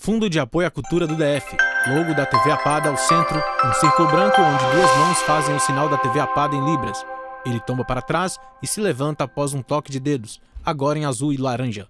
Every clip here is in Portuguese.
Fundo de Apoio à Cultura do DF. Logo da TV Apada ao centro, um círculo branco onde duas mãos fazem o sinal da TV Apada em libras. Ele tomba para trás e se levanta após um toque de dedos, agora em azul e laranja.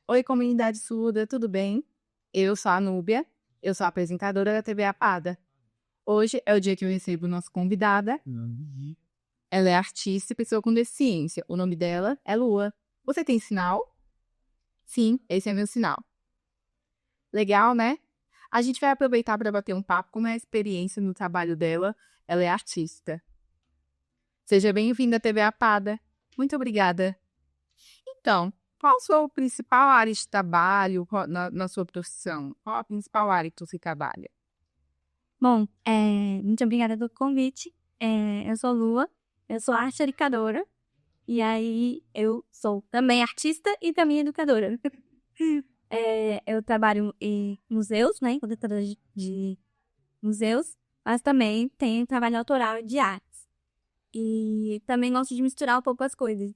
Oi, comunidade surda, tudo bem? Eu sou a Núbia, eu sou a apresentadora da TV Apada. Hoje é o dia que eu recebo nossa convidada. Ela é artista e pessoa com deficiência. O nome dela é Lua. Você tem sinal? Sim, esse é meu sinal. Legal, né? A gente vai aproveitar para bater um papo com a experiência no trabalho dela. Ela é artista. Seja bem-vinda à TV Apada. Muito obrigada. Então, qual a sua principal área de trabalho na sua profissão? Qual a principal área que você trabalha? Bom, muito obrigada pelo convite. Eu sou Lua, eu sou arte educadora, e aí eu sou também artista e também educadora. Eu trabalho em museus, né, coordenadora de museus, mas também tenho trabalho autoral de artes. E também gosto de misturar um pouco as coisas.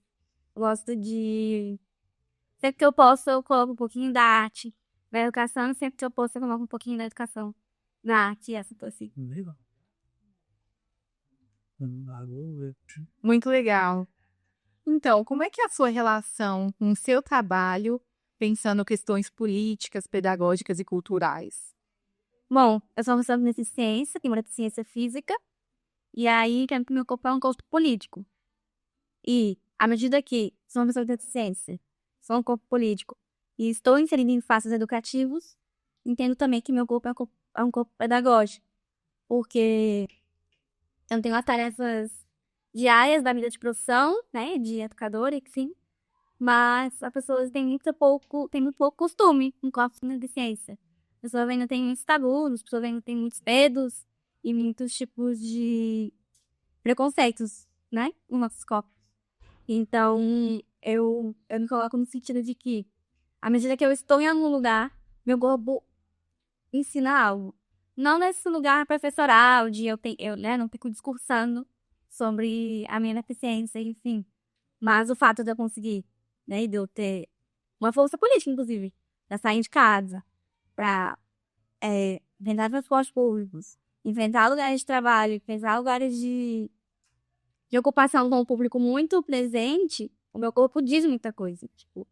Gosto de... Sempre que eu posso, eu coloco um pouquinho da arte na educação, e sempre que eu posso, eu coloco um pouquinho da educação na arte, essa assim. Legal. Muito legal. Então, como é que é a sua relação com o seu trabalho, pensando questões políticas, pedagógicas e culturais? Bom, eu sou uma pessoa com deficiência, tenho uma deficiência física, e aí quero que meu corpo é um corpo político. E, à medida que sou uma pessoa com deficiência, sou um corpo político, e estou inserindo em espaços educativos, entendo também que meu corpo é um corpo pedagógico, porque eu não tenho as tarefas diárias da vida de profissão, né, de educadora, enfim, mas as pessoas têm muito pouco costume com corpos com deficiência. As pessoas ainda têm muitos tabus, as pessoas ainda têm muitos medos e muitos tipos de preconceitos, né, nos nossos corpos. Então, eu me coloco no sentido de que, à medida que eu estou em algum lugar, meu corpo ensina algo. Não nesse lugar professoral, de eu não fico discursando sobre a minha deficiência, enfim. Mas o fato de eu conseguir, né, de eu ter uma força política, inclusive, pra sair de casa, pra inventar transportes públicos, inventar lugares de trabalho, inventar lugares de ocupação com o público muito presente, o meu corpo diz muita coisa. Tipo,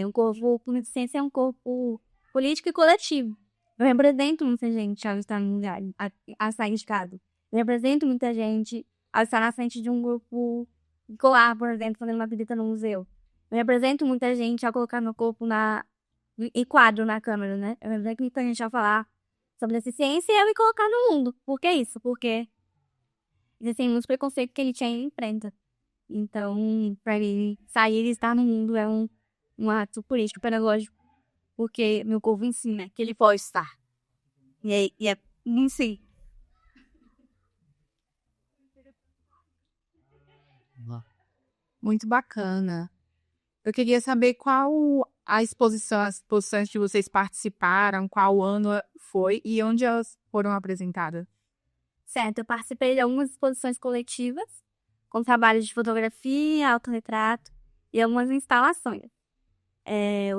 um corpo com deficiência é um corpo político e coletivo. Eu represento muita gente ao estar num lugar, a sair de casa. Eu represento muita gente ao estar na frente de um grupo escolar, por exemplo, fazendo uma visita no museu. Eu represento muita gente ao colocar meu corpo em quadro na câmera, né? Eu represento muita gente ao falar sobre deficiência e eu me colocar no mundo. Por que isso? Porque existem muitos preconceitos que ele tinha e enfrenta. Então, para ele sair e estar no mundo é um ato político, pedagógico, porque meu corpo ensina que ele pode estar. E é em si. Muito bacana. Eu queria saber qual as exposições que vocês participaram, qual ano foi e onde elas foram apresentadas. Certo, eu participei de algumas exposições coletivas, com trabalhos de fotografia, autorretrato e algumas instalações.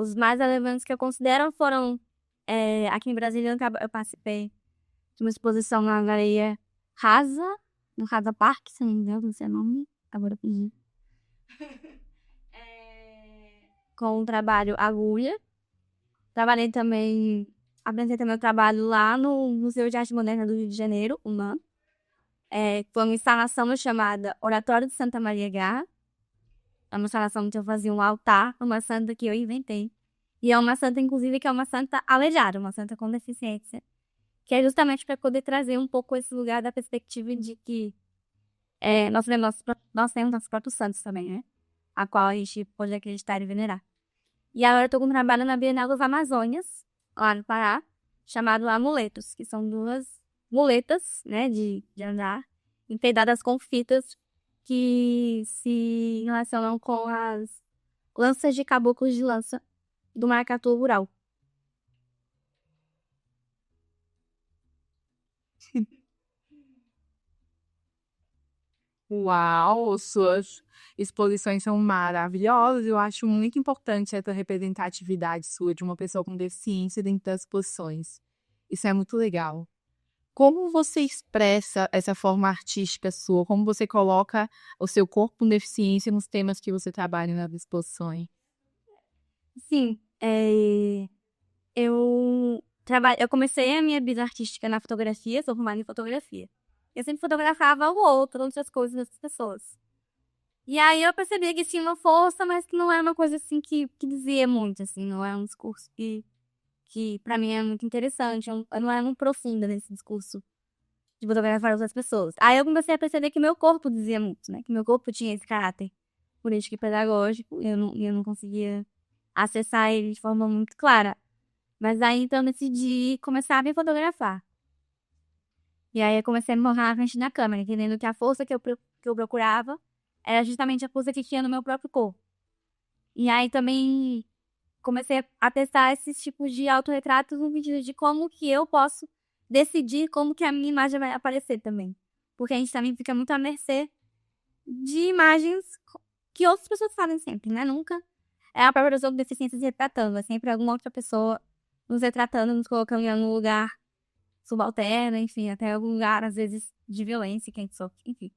Os mais relevantes que eu considero foram, aqui em Brasília, eu participei de uma exposição na Galeria Rasa, no Rasa Park, se não me engano, não sei o nome, agora eu pedi. Com o trabalho Agulha. Trabalhei também, apresentei meu trabalho lá no Museu de Arte Moderna do Rio de Janeiro, UMAN. Foi uma instalação chamada Oratório de Santa Maria Garra. É uma instalação que eu fazia um altar, uma santa que eu inventei. E é uma santa, inclusive, que é uma santa aleijada, uma santa com deficiência. Que é justamente para poder trazer um pouco esse lugar da perspectiva de que nós temos nossos próprios santos também, né? A qual a gente pode acreditar e venerar. E agora eu estou com um trabalho na Bienal das Amazônias, lá no Pará, chamado Amuletos, que são duas muletas, né, de andar, enfeitadas com fitas que se relacionam com as lanças de caboclos de lança do maracatu rural. Uau, suas exposições são maravilhosas. Eu acho muito importante essa representatividade sua de uma pessoa com deficiência dentro das exposições. Isso é muito legal. Como você expressa essa forma artística sua? Como você coloca o seu corpo com deficiência nos temas que você trabalha nas exposições? Sim, eu comecei a minha vida artística na fotografia, sou formada em fotografia. Eu sempre fotografava o outro, outras coisas das pessoas. E aí eu percebi que tinha uma força, mas que não era uma coisa assim que dizia muito, assim, não era um discurso que pra mim é muito interessante, eu não era muito profunda nesse discurso de fotografar outras pessoas. Aí eu comecei a perceber que meu corpo dizia muito, né? Que meu corpo tinha esse caráter político e pedagógico, e eu não conseguia acessar ele de forma muito clara. Mas aí então eu decidi começar a me fotografar. E aí eu comecei a me colocar na frente da câmera, entendendo que a força que eu procurava era justamente a força que tinha no meu próprio corpo. E aí também comecei a testar esses tipos de autorretratos no sentido de como que eu posso decidir como que a minha imagem vai aparecer também. Porque a gente também fica muito à mercê de imagens que outras pessoas fazem sempre, né? Nunca é a própria pessoa com deficiência se retratando, é sempre alguma outra pessoa nos retratando, nos colocando em algum lugar subalterno, enfim, até algum lugar, às vezes, de violência que a gente sofre, enfim.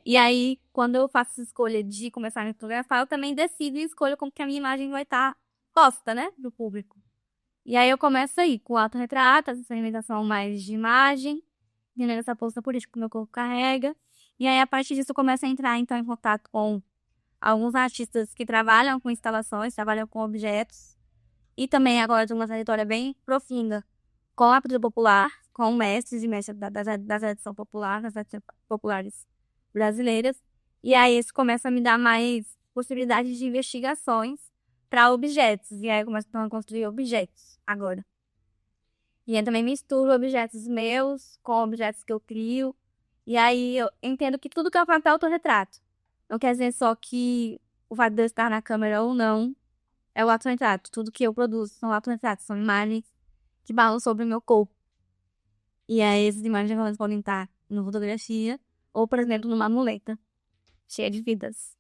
E aí, quando eu faço essa escolha de começar a me fotografar, eu também decido e escolho como que a minha imagem vai estar posta, né, pro público. E aí eu começo aí, com autorretrato, essa experimentação mais de imagem, entendendo essa postura política que o meu corpo carrega. E aí, a partir disso, eu começo a entrar, então, em contato com alguns artistas que trabalham com instalações, trabalham com objetos. E também, agora, de uma trajetória bem profunda com a cultura popular, com mestres e mestres da tradição popular, das artes populares brasileiras. E aí isso começa a me dar mais possibilidades de investigações para objetos. E aí eu começo então, a construir objetos agora. E aí também misturo objetos meus com objetos que eu crio. E aí eu entendo que tudo que eu faço é autorretrato. Não quer dizer só que o fato de eu estar na câmera ou não é o autorretrato. Tudo que eu produzo são autorretratos, são imagens que falam sobre o meu corpo. E aí essas imagens elas podem estar numa fotografia ou, por exemplo, numa muleta cheia de vidas.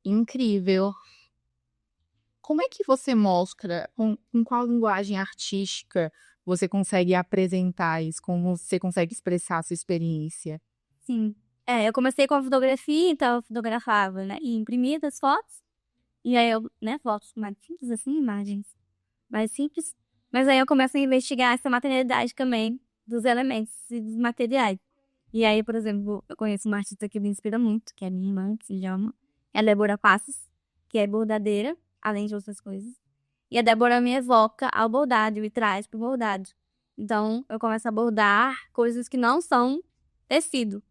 Incrível. Como é que você mostra, com qual linguagem artística você consegue apresentar isso? Como você consegue expressar a sua experiência? Sim. Eu comecei com a fotografia, então eu fotografava, né? E imprimia as fotos. E aí eu, né, fotos mais simples assim, imagens mais simples. Mas aí eu começo a investigar essa materialidade também dos elementos e dos materiais. E aí, por exemplo, eu conheço uma artista que me inspira muito, que é minha irmã, que se chama. É a Débora Passos, que é bordadeira, além de outras coisas. E a Débora me evoca ao bordado e me traz pro bordado. Então, eu começo a bordar coisas que não são tecido.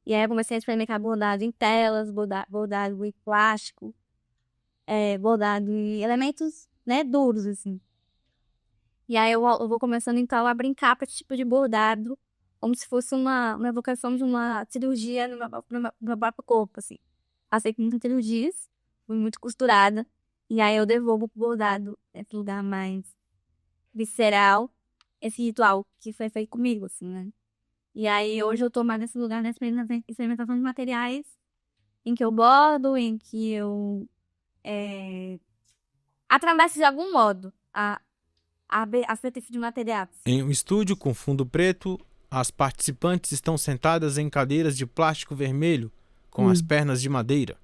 E aí eu comecei a experimentar bordado em telas, bordado em plástico, bordado em elementos, né, duros, assim. E aí eu vou começando, então, a brincar com esse tipo de bordado, como se fosse uma evocação de uma cirurgia no meu próprio corpo, assim. Passei por muitas cirurgias, fui muito costurada, e aí eu devolvo pro bordado esse lugar mais visceral, esse ritual que foi feito comigo, assim, né? E aí hoje eu tô mais nesse lugar, nessa experimentação de materiais, em que eu bordo, em que eu atravesso de algum modo a certeza de materiais. Em um estúdio com fundo preto, as participantes estão sentadas em cadeiras de plástico vermelho, com as pernas de madeira.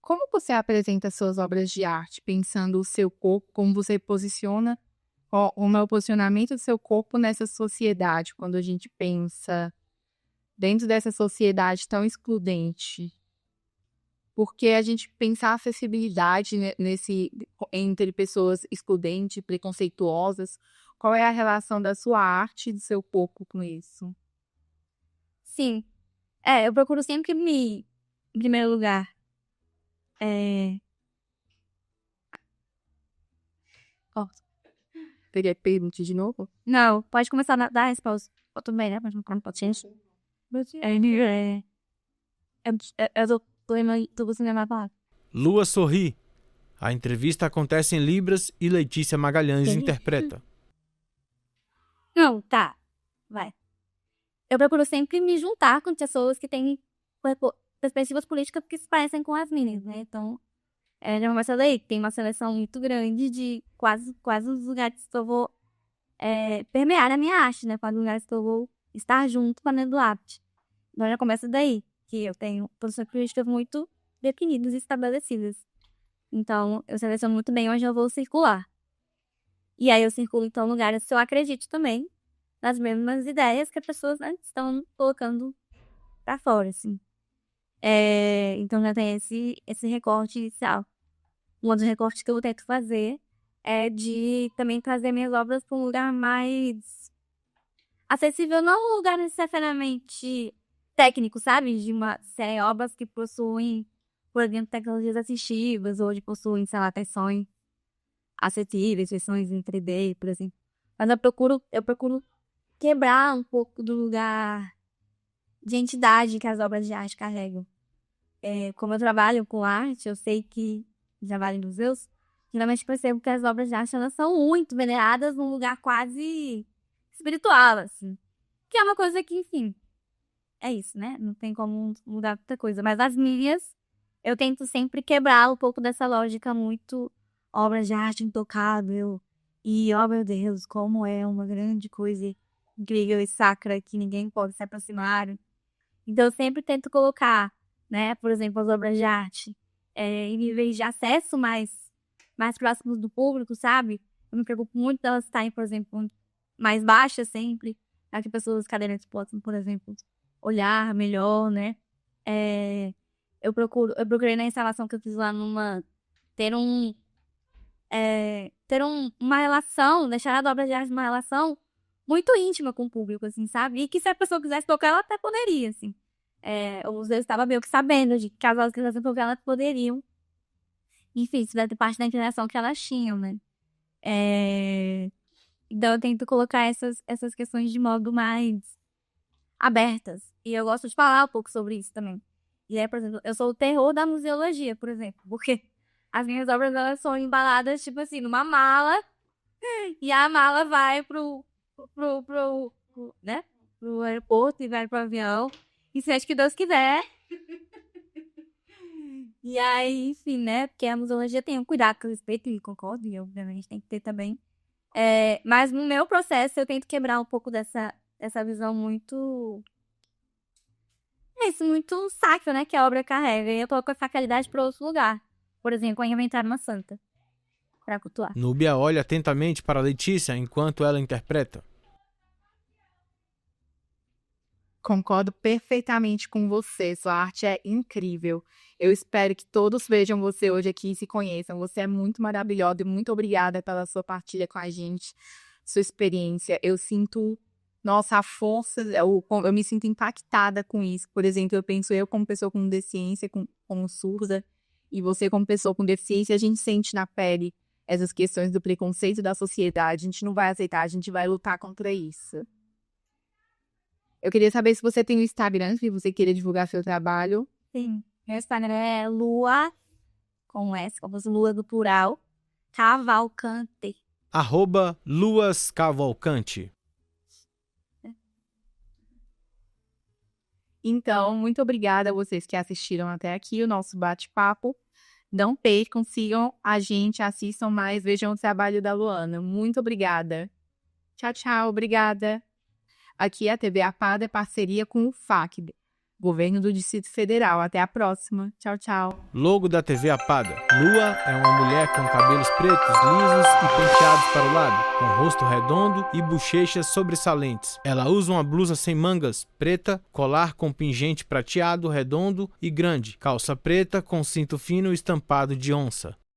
Como você apresenta suas obras de arte, pensando o seu corpo, como você posiciona, como é o posicionamento do seu corpo nessa sociedade, quando a gente pensa dentro dessa sociedade tão excludente? Porque a gente pensar acessibilidade entre pessoas excludentes, preconceituosas, qual é a relação da sua arte e do seu corpo com isso? Sim. Eu procuro sempre em primeiro lugar, Teria que permitir de novo? não, pode começar a dar a resposta. Eu também, né? Mas não pode ser. Eu tô gostando da minha palavra. Lua sorri. A entrevista acontece em Libras e Letícia Magalhães interpreta. Não, tá. Vai. Eu procuro sempre me juntar com pessoas que têm perspectivas políticas que se parecem com as minhas, né? Então, já começa daí. Tem uma seleção muito grande de quase os lugares que eu vou permear a minha arte, né? Quase os lugares que eu vou estar junto fazendo arte. Então, já começa daí. Que eu tenho posições políticas muito definidas e estabelecidas. Então, eu seleciono muito bem onde eu vou circular. E aí eu circulo, então, em lugares que eu acredito também nas mesmas ideias que as pessoas, né, estão colocando pra fora, assim. Então, já tem esse recorte inicial. Um outro recorte que eu tento fazer é de também trazer minhas obras para um lugar mais acessível, não um lugar necessariamente técnico, sabe? De uma série de obras que possuem, por exemplo, tecnologias assistivas, ou de possuem, sei lá, versões acessíveis, versões em 3D, por exemplo. Mas eu procuro quebrar um pouco do lugar de entidade que as obras de arte carregam. Como eu trabalho com arte, eu sei que trabalho em museus, geralmente percebo que as obras de arte elas são muito veneradas num lugar quase espiritual, assim. Que é uma coisa que, enfim, é isso, né? Não tem como mudar muita coisa. Mas as minhas, eu tento sempre quebrar um pouco dessa lógica muito obras de arte intocável. E, oh meu Deus, como é uma grande coisa incrível e sacra que ninguém pode se aproximar. Então, eu sempre tento colocar, né, por exemplo, as obras de arte em níveis de acesso mais próximos do público, sabe? Eu me preocupo muito delas estarem, por exemplo, mais baixas sempre, para que pessoas cadeirantes possam, por exemplo, olhar melhor, né? Eu procurei na instalação que eu fiz lá ter uma relação, deixar a obra de arte uma relação muito íntima com o público, assim, sabe? E que se a pessoa quisesse tocar, ela até poderia, assim. O museu estava meio que sabendo de que as aulas que elas tocar, elas poderiam. Enfim, isso deve ter parte da inclinação que elas tinham, né? Então eu tento colocar essas questões de modo mais abertas. E eu gosto de falar um pouco sobre isso também. E aí, por exemplo, eu sou o terror da museologia, por exemplo. Porque as minhas obras, elas são embaladas, tipo assim, numa mala. E a mala vai pro aeroporto e vai pro avião. E seja que Deus quiser. E aí, enfim, né? Porque a museologia tem um cuidado com respeito e concordo. E obviamente tem que ter também. Mas no meu processo, eu tento quebrar um pouco dessa visão muito... muito sacra, né? Que a obra carrega. E eu coloco essa sacralidade para outro lugar. Por exemplo, inventar uma santa. Para cultuar. Núbia olha atentamente para Letícia enquanto ela interpreta. Concordo perfeitamente com você. Sua arte é incrível. Eu espero que todos vejam você hoje aqui e se conheçam. Você é muito maravilhosa e muito obrigada pela sua partilha com a gente, sua experiência. Eu sinto, nossa, a força, eu me sinto impactada com isso. Por exemplo, eu penso como pessoa com deficiência, como surda, e você como pessoa com deficiência, a gente sente na pele essas questões do preconceito da sociedade. A gente não vai aceitar, a gente vai lutar contra isso. Eu queria saber se você tem um Instagram, se você queria divulgar seu trabalho. Sim. Meu Instagram é Lua, com S, como se Lua do plural, Cavalcante. @Luas Cavalcante. Então, muito obrigada a vocês que assistiram até aqui o nosso bate-papo. Não percam, sigam a gente, assistam mais, vejam o trabalho da Luana. Muito obrigada. Tchau, tchau. Obrigada. Aqui a TV Apada é parceria com o FAC, Governo do Distrito Federal. Até a próxima. Tchau, tchau. Logo da TV Apada. Lua é uma mulher com cabelos pretos, lisos e penteados para o lado, com rosto redondo e bochechas sobressalentes. Ela usa uma blusa sem mangas, preta, colar com pingente prateado, redondo e grande, calça preta com cinto fino estampado de onça.